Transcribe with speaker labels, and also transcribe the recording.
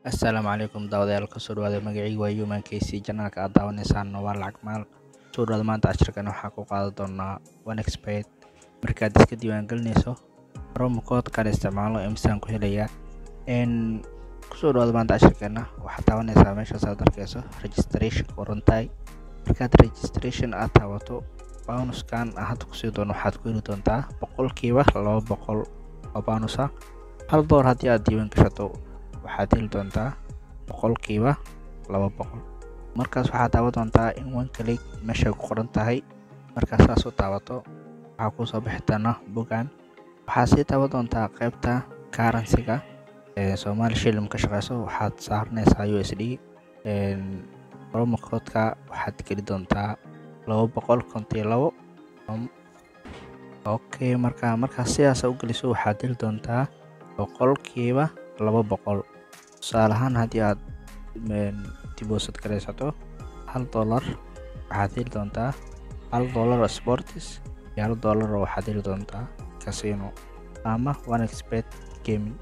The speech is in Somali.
Speaker 1: Assalaamu calaykum daawadayaal kusoo dhawaada magacayga waa Human KC channelka aad daawanaysaan waa lacag maal soo dhawaada maanta casharkan waxaa ku qaadan doonaa OneXBet markaad iska diiwaangelinayso promo code kan isticmaalo imsaan ku helaya kusoo dhawaada maanta casharkana waxaad daawanaysaa meeshaas aad arkayso registration qorantahay markaad registration aad taabato bonuskan hadda kusii doono waxaad ku heli doontaa boqolkiiba 200 oo bonus ah $1 haddii aad diiwaan gashato waxaad heli doontaa boqolkiiba 200 markaas waxaad daawan doontaa in one click meesha ku qoran tahay markaas saas u taabato waxaa ku soo bixi doona bogan waxaad sii daawan doontaa qaybta currency-ga Somali shilling ka shaqeyso waxaad saarnaysaa USD promo code-ka waxaad geli doontaa 252 okay markaas sidaas u geliso waxaad heli doontaa boqolkiiba 200 tusaale ahaan haddii aad deposit garaysato $1 waxaad heli doontaa $1 sports iyo $1 waxaad heli doontaa casino ama OneXBet gaming.